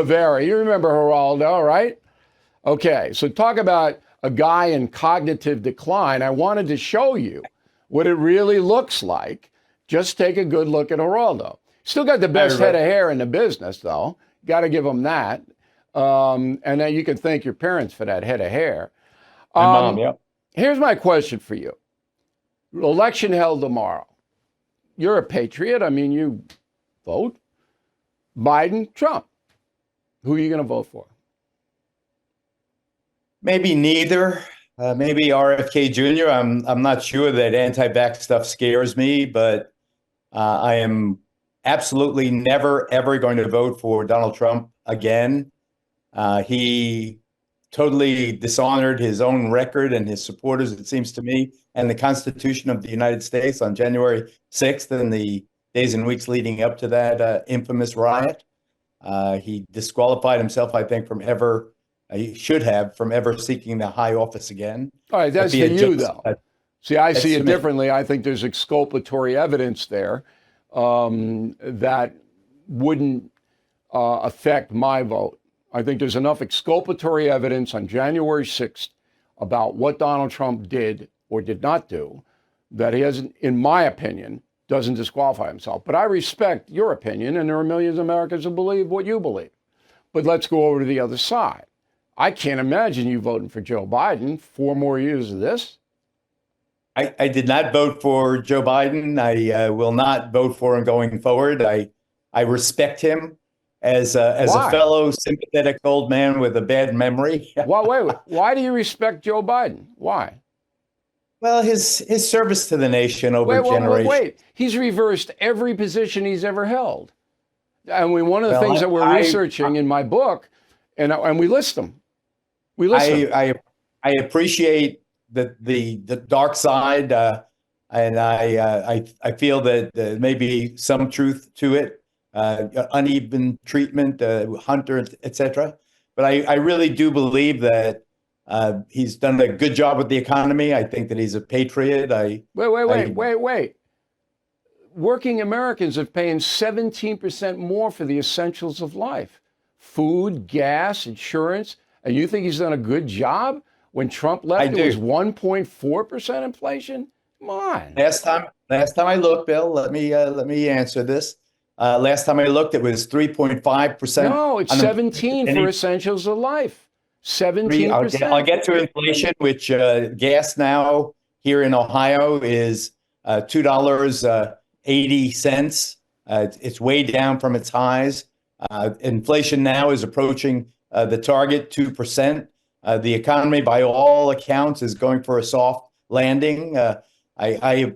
Rivera. You remember Geraldo, right? Okay, so talk about a guy in cognitive decline. I wanted to show you what it really looks like. Just take a good look at Geraldo. Still got the best head of hair in the business, though. Got to give him that. And then you can thank your parents for that head of hair. My mom, yeah. Here's my question for you. Election held tomorrow. You're a patriot. I mean, you vote. Biden, Trump. Who are you going to vote for? Maybe neither. Maybe RFK Jr. I'm not sure that anti-vax stuff scares me, but I am absolutely never, ever going to vote for Donald Trump again. He totally dishonored his own record and his supporters, it seems to me, and the Constitution of the United States on January 6th and the days and weeks leading up to that infamous riot. He disqualified himself, I think, from ever, he should have, from ever seeking the high office again. All right, that's for you, though. See, I see it differently. I think there's exculpatory evidence there that wouldn't affect my vote. I think there's enough exculpatory evidence on January 6th about what Donald Trump did or did not do that he hasn't, in my opinion, doesn't disqualify himself. But I respect your opinion, and there are millions of Americans who believe what you believe. But let's go over to the other side. I can't imagine you voting for Joe Biden 4 more years of this. I did not vote for Joe Biden. I will not vote for him going forward. I respect him as a fellow sympathetic old man with a bad memory. Wait. Why do you respect Joe Biden? Why? Well, his service to the nation over generations. Wait. He's reversed every position he's ever held. And one of the things that we're researching in my book, and we list them. I appreciate the dark side, and I feel that there may be some truth to it. Uneven treatment, Hunter, etc. But I really do believe that he's done a good job with the economy. I think that he's a patriot. Wait. Working Americans are paying 17% more for the essentials of life. Food, gas, insurance. And you think he's done a good job? When Trump left, it was 1.4% inflation? Come on. Last time I looked, Bill, let me answer this. Last time I looked, it was 3.5%. No, it's 17 for essentials of life. 17%. I'll get to inflation, which gas now here in Ohio is $2.80. It's way down from its highs. Inflation now is approaching the target 2%. The economy, by all accounts, is going for a soft landing. I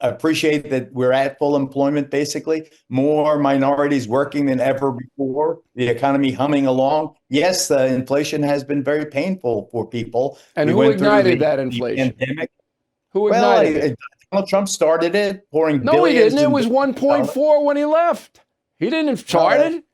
appreciate that we're at full employment, basically. More minorities working than ever before. The economy humming along. Yes, inflation has been very painful for people. And who ignited that inflation? Pandemic. Who ignited it? Donald Trump started it, pouring billions. No, he didn't. It was 1.4 when he left. He didn't start it.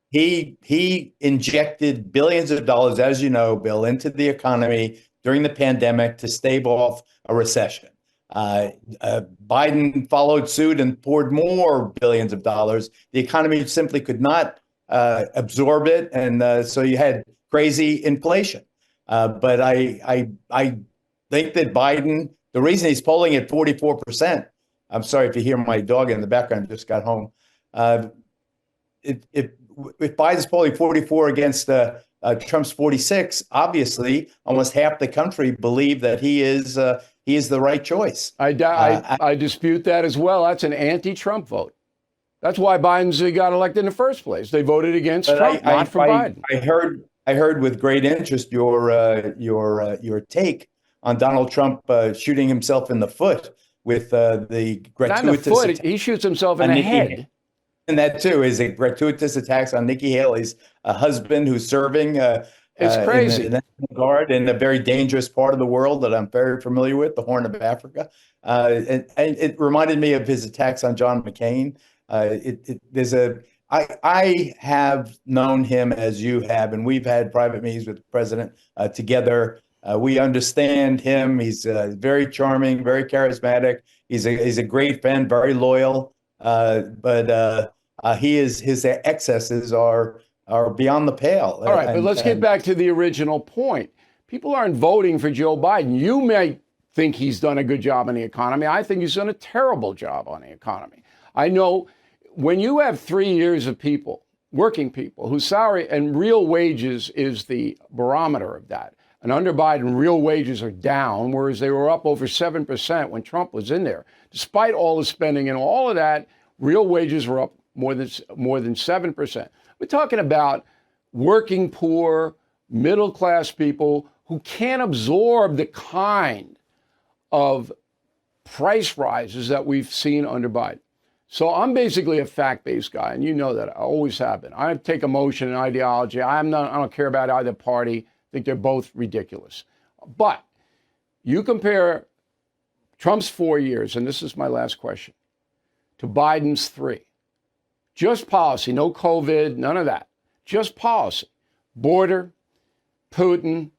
He injected billions of dollars, as you know, Bill, into the economy during the pandemic to stave off a recession. Biden followed suit and poured more billions of dollars. The economy simply could not absorb it, and so you had crazy inflation. But I think that Biden, the reason he's polling at 44%, I'm sorry if you hear my dog in the background, just got home. If Biden's polling 44 against Trump's 46, obviously almost half the country believe that he is the right choice. I dispute that as well. That's an anti-Trump vote. That's why Biden's got elected in the first place. They voted against Trump, not for Biden. I heard with great interest your take on Donald Trump shooting himself in the foot with the gratuitous. Not in the foot. He shoots himself in the head. And that, too, is a gratuitous attacks on Nikki Haley's husband who's serving it's crazy. In the National Guard in a very dangerous part of the world that I'm very familiar with, the Horn of Africa. And it reminded me of his attacks on John McCain. I have known him as you have, and we've had private meetings with the president together. We understand him. He's very charming, very charismatic. He's a great friend, very loyal. But his excesses are are beyond the pale. All right, but let's get back to the original point. People aren't voting for Joe Biden. You may think he's done a good job on the economy. I think he's done a terrible job on the economy. I know when you have 3 years of people, working people, whose salary and real wages is the barometer of that. And under Biden, real wages are down, whereas they were up over 7% when Trump was in there. Despite all the spending and all of that, real wages were up more than 7%. We're talking about working poor, middle-class people who can't absorb the kind of price rises that we've seen under Biden. So I'm basically a fact-based guy, and you know that. I always have been. I take emotion and ideology. I don't care about either party. I think they're both ridiculous. But you compare Trump's 4 years, and this is my last question, to Biden's 3. Just policy, no COVID, none of that. Just policy. Border, Putin,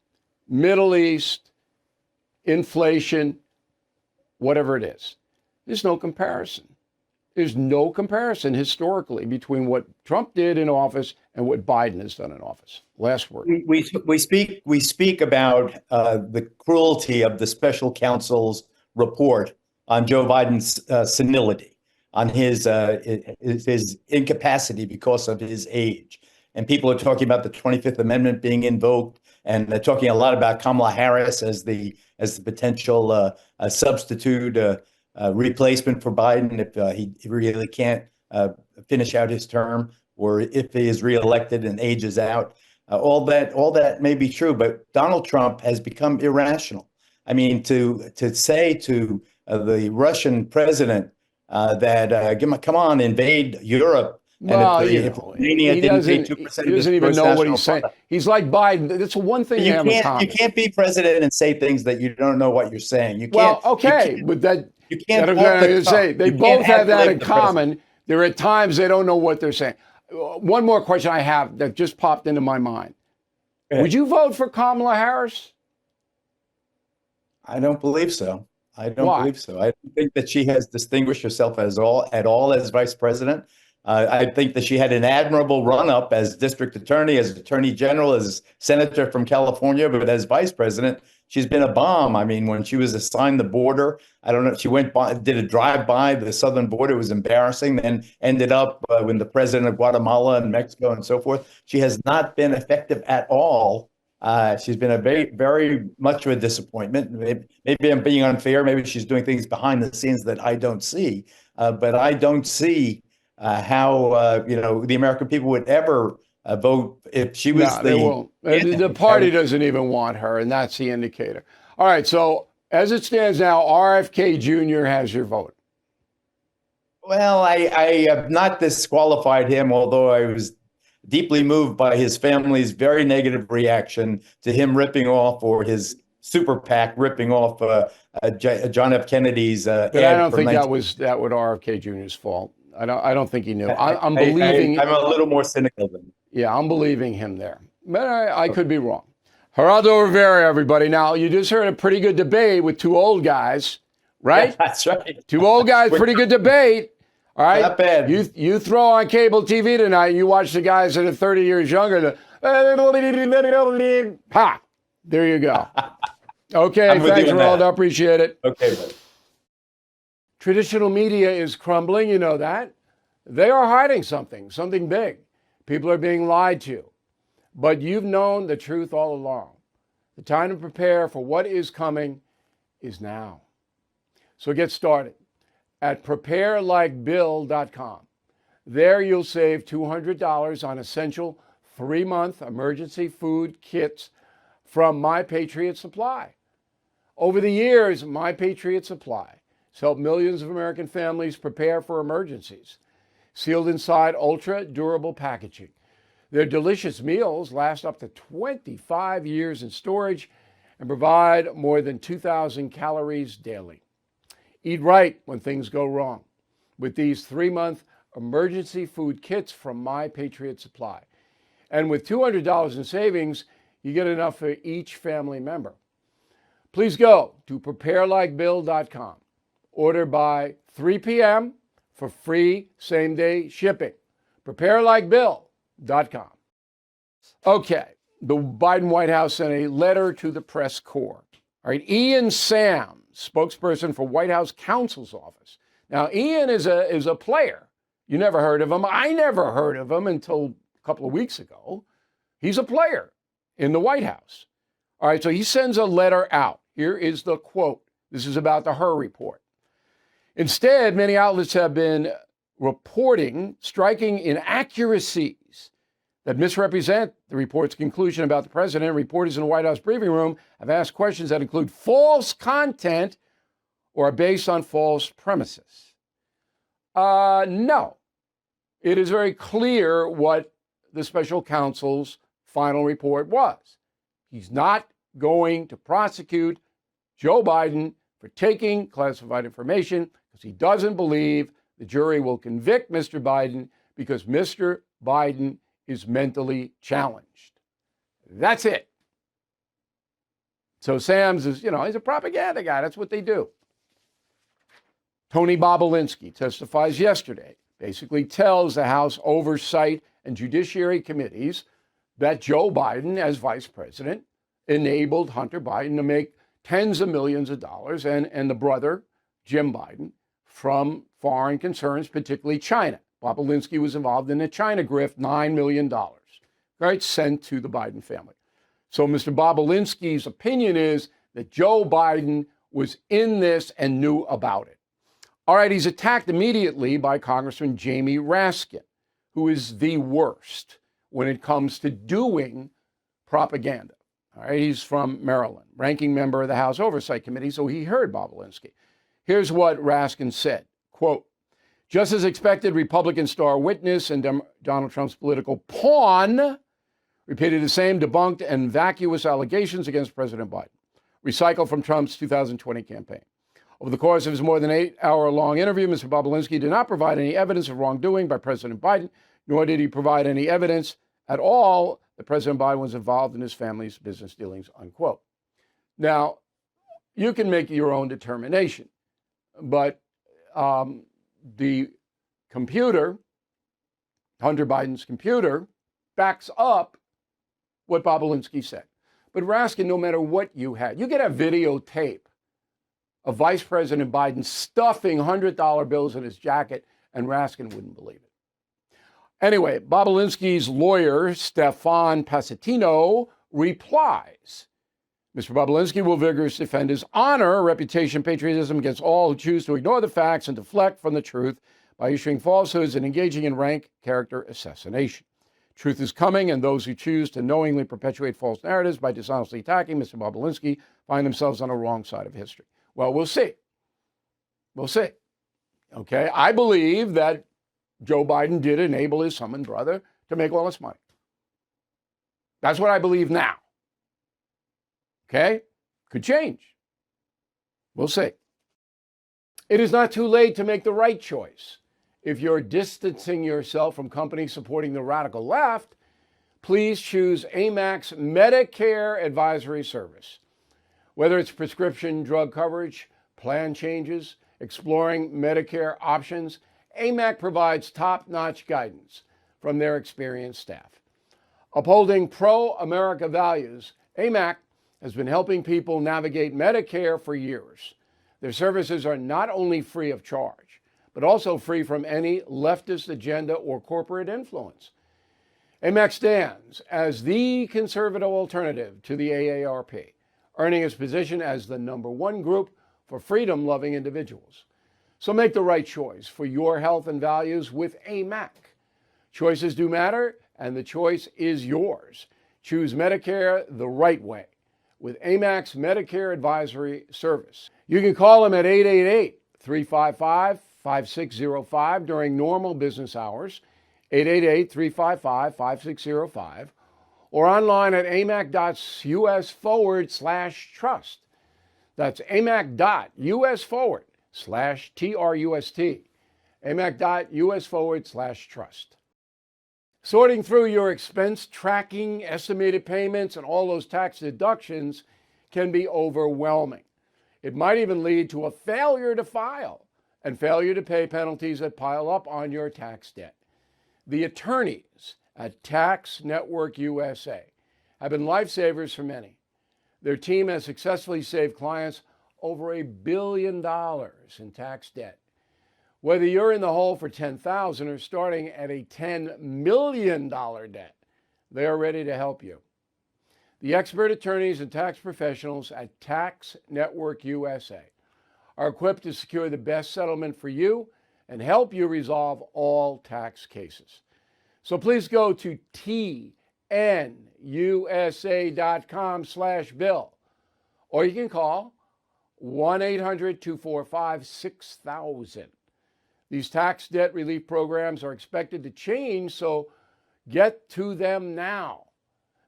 Middle East, inflation, whatever it is. There's no comparison. There's no comparison historically between what Trump did in office and what Biden has done in office. Last word. We speak about the cruelty of the special counsel's report on Joe Biden's senility, on his incapacity because of his age. And people are talking about the 25th Amendment being invoked, and they're talking a lot about Kamala Harris as the potential substitute replacement for Biden if he really can't finish out his term, or if he is reelected and ages out. All that may be true, but Donald Trump has become irrational. I mean, to say to the Russian president that come on, invade Europe. Well, he doesn't even know what he's saying. He's like Biden. That's one thing you can't be president and say things that you don't know what you're saying. You can't. Well, okay, but that you can't. They both have that in common. There are times they don't know what they're saying. One more question I have that just popped into my mind. Would you vote for Kamala Harris? I don't believe so. I don't believe so. I don't think that she has distinguished herself at all as vice president. I think that she had an admirable run-up as district attorney, as attorney general, as senator from California, but as vice president, she's been a bomb. I mean, when she was assigned the border, I don't know, she went by, did a drive-by the southern border. It was embarrassing, then ended up when the president of Guatemala and Mexico and so forth. She has not been effective at all. She's been a very much of a disappointment. Maybe I'm being unfair. Maybe she's doing things behind the scenes that I don't see. But I don't see how the American people would ever vote if she was they won't. The party doesn't even want her, and that's the indicator. All right, so as it stands now, RFK Jr. has your vote. Well, I have not disqualified him, although I was deeply moved by his family's very negative reaction to him ripping off, or his super PAC ripping off John F. Kennedy's but I don't think that was RFK Jr.'s fault. I don't think he knew. I'm believing. I'm a little more cynical than. Yeah, I'm believing him there, but I could be wrong. Geraldo Rivera, everybody. Now, you just heard a pretty good debate with two old guys, right? Yeah, that's right. Two old guys, pretty good debate. All right. Not bad. You throw on cable TV tonight, you watch the guys that are 30 years younger. Ha! There you go. Okay, thanks, Geraldo. Appreciate it. Okay, buddy. Traditional media is crumbling, you know that. They are hiding something big. People are being lied to. But you've known the truth all along. The time to prepare for what is coming is now. So get started at preparelikebill.com. There you'll save $200 on essential 3-month emergency food kits from My Patriot Supply. Over the years, My Patriot Supply has helped millions of American families prepare for emergencies. Sealed inside ultra-durable packaging, their delicious meals last up to 25 years in storage and provide more than 2,000 calories daily. Eat right when things go wrong with these 3-month emergency food kits from My Patriot Supply. And with $200 in savings, you get enough for each family member. Please go to preparelikebill.com. Order by 3 p.m. for free same-day shipping. preparelikebill.com. Okay, the Biden White House sent a letter to the press corps. All right, Ian Sam, spokesperson for White House counsel's office. Now, Ian is a player. You never heard of him. I never heard of him until a couple of weeks ago. He's a player in the White House. All right, so he sends a letter out. Here is the quote. This is about the Hur report. Instead, many outlets have been reporting striking inaccuracies that misrepresent the report's conclusion about the president. Reporters in the White House briefing room have asked questions that include false content or are based on false premises. No. It is very clear what the special counsel's final report was. He's not going to prosecute Joe Biden for taking classified information because he doesn't believe the jury will convict Mr. Biden because Mr. Biden is mentally challenged. That's it. So Sam's is, he's a propaganda guy. That's what they do. Tony Bobolinsky testifies yesterday, basically tells the House Oversight and Judiciary Committees that Joe Biden, as vice president, enabled Hunter Biden to make tens of millions of dollars and the brother, Jim Biden, from foreign concerns, particularly China. Bobolinsky was involved in a China grift, $9 million, right, sent to the Biden family. So Mr. Bobolinsky's opinion is that Joe Biden was in this and knew about it. All right, he's attacked immediately by Congressman Jamie Raskin, who is the worst when it comes to doing propaganda. All right, he's from Maryland, ranking member of the House Oversight Committee, so he heard Bobolinsky. Here's what Raskin said, quote, just as expected, Republican star witness and Donald Trump's political pawn repeated the same debunked and vacuous allegations against President Biden, recycled from Trump's 2020 campaign. Over the course of his more than 8-hour-long interview, Mr. Bobolinsky did not provide any evidence of wrongdoing by President Biden, nor did he provide any evidence at all that President Biden was involved in his family's business dealings, unquote. Now, you can make your own determination, but the computer, Hunter Biden's computer, backs up what Bobolinsky said. But Raskin, no matter what you had, you could have videotape of Vice President Biden stuffing $100 bills in his jacket, and Raskin wouldn't believe it. Anyway, Bobolinsky's lawyer, Stefan Passatino, replies. Mr. Bobolinsky will vigorously defend his honor, reputation, patriotism against all who choose to ignore the facts and deflect from the truth by issuing falsehoods and engaging in rank character assassination. Truth is coming, and those who choose to knowingly perpetuate false narratives by dishonestly attacking Mr. Bobolinsky find themselves on the wrong side of history. Well, we'll see. We'll see. Okay, I believe that Joe Biden did enable his son and brother to make all this money. That's what I believe now. Okay? Could change. We'll see. It is not too late to make the right choice. If you're distancing yourself from companies supporting the radical left, please choose AMAC's Medicare Advisory Service. Whether it's prescription drug coverage, plan changes, exploring Medicare options, AMAC provides top-notch guidance from their experienced staff. Upholding pro-America values, AMAC has been helping people navigate Medicare for years. Their services are not only free of charge, but also free from any leftist agenda or corporate influence. AMAC stands as the conservative alternative to the AARP, earning its position as the #1 group for freedom-loving individuals. So make the right choice for your health and values with AMAC. Choices do matter, and the choice is yours. Choose Medicare the right way with AMAC's Medicare Advisory Service. You can call them at 888-355-5605 during normal business hours, 888-355-5605, or online at amac.us/trust. That's amac.us/TRUST. amac.us/trust. Sorting through your expense tracking, estimated payments, and all those tax deductions can be overwhelming. It might even lead to a failure to file and failure to pay penalties that pile up on your tax debt. The attorneys at Tax Network USA have been lifesavers for many. Their team has successfully saved clients over $1 billion in tax debt. Whether you're in the hole for $10,000 or starting at a $10 million debt, they are ready to help you. The expert attorneys and tax professionals at Tax Network USA are equipped to secure the best settlement for you and help you resolve all tax cases. So please go to tnusa.com/bill, or you can call 1-800-245-6000. These tax debt relief programs are expected to change, so get to them now.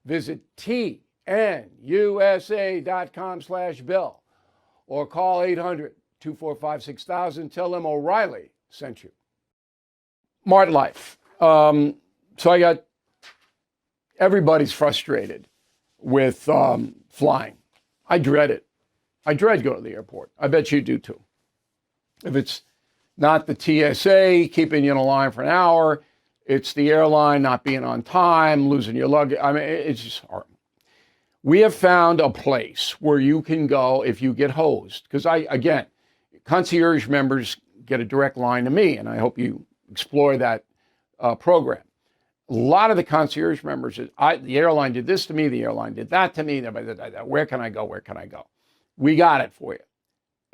Visit tnusa.com/bill or call 800-245-6000. Tell them O'Reilly sent you. Mart Life. So I got everybody's frustrated with flying. I dread it. I dread going to the airport. I bet you do too. If it's not the TSA keeping you in a line for an hour, it's the airline not being on time, losing your luggage. I mean, it's just horrible. We have found a place where you can go if you get hosed. Because again, concierge members get a direct line to me, and I hope you explore that program. A lot of the concierge members, the airline did this to me, the airline did that to me. Where can I go? Where can I go? We got it for you.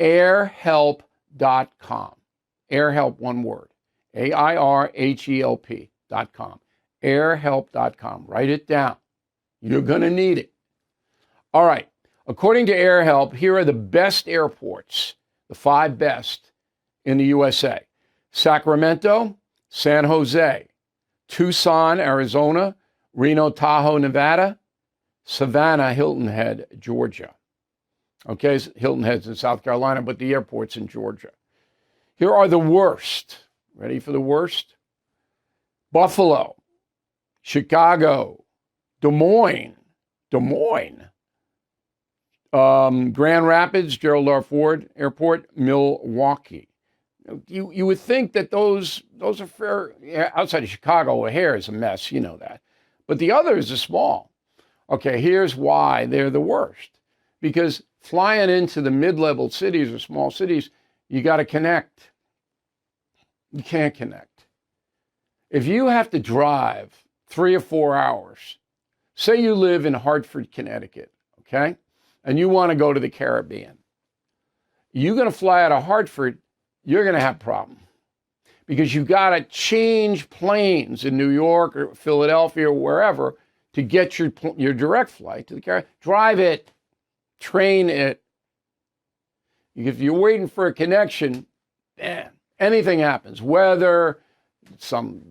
Airhelp.com. Airhelp, one word. AIRHELP.com. Airhelp.com. Write it down. You're going to need it. All right. According to AirHelp, here are the best airports, the 5 best in the USA. Sacramento, San Jose, Tucson, Arizona, Reno, Tahoe, Nevada, Savannah, Hilton Head, Georgia. Okay, Hilton Head's in South Carolina, but the airport's in Georgia. Here are the worst. Ready for the worst? Buffalo, Chicago, Des Moines, Grand Rapids, Gerald R. Ford Airport, Milwaukee. You would think that those are fair. Yeah, outside of Chicago, O'Hare is a mess, you know that. But the others are small. Okay, here's why they're the worst. Because flying into the mid-level cities or small cities, you got to connect. You can't connect. If you have to drive 3 or 4 hours, say you live in Hartford, Connecticut, okay, and you want to go to the Caribbean, you're going to fly out of Hartford, you're going to have a problem because you got to change planes in New York or Philadelphia or wherever to get your direct flight to the Caribbean. Drive it, train it. If you're waiting for a connection, man, anything happens. Whether some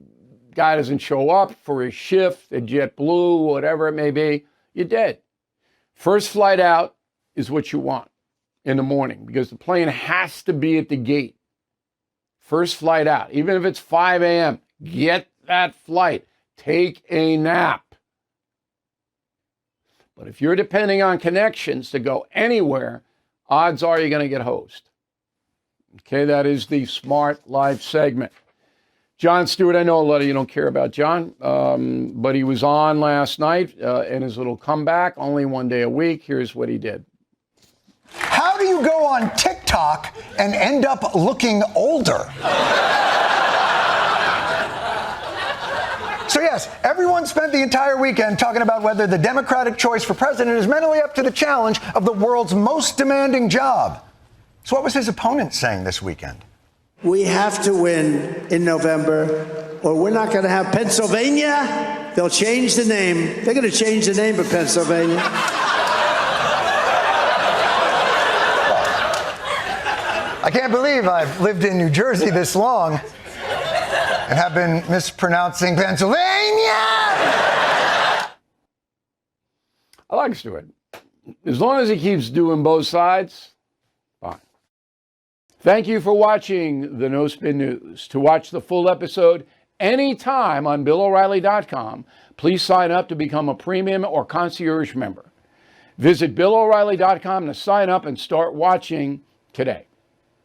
guy doesn't show up for his shift at JetBlue, whatever it may be, you're dead. First flight out is what you want in the morning because the plane has to be at the gate. First flight out, even if it's 5 a.m., get that flight. Take a nap. But if you're depending on connections to go anywhere, odds are you're going to get hosed. Okay, that is the Smart Life segment. Jon Stewart, I know a lot of you don't care about John, but he was on last night in his little comeback, only 1 day a week. Here's what he did. How do you go on TikTok and end up looking older? So yes, everyone spent the entire weekend talking about whether the Democratic choice for president is mentally up to the challenge of the world's most demanding job. So what was his opponent saying this weekend? We have to win in November, or we're not going to have Pennsylvania. They'll change the name. They're going to change the name of Pennsylvania. I can't believe I've lived in New Jersey this long and have been mispronouncing Pennsylvania. I like Stewart. As long as he keeps doing both sides, fine. Thank you for watching the No Spin News. To watch the full episode anytime on BillO'Reilly.com, please sign up to become a premium or concierge member. Visit BillO'Reilly.com to sign up and start watching today.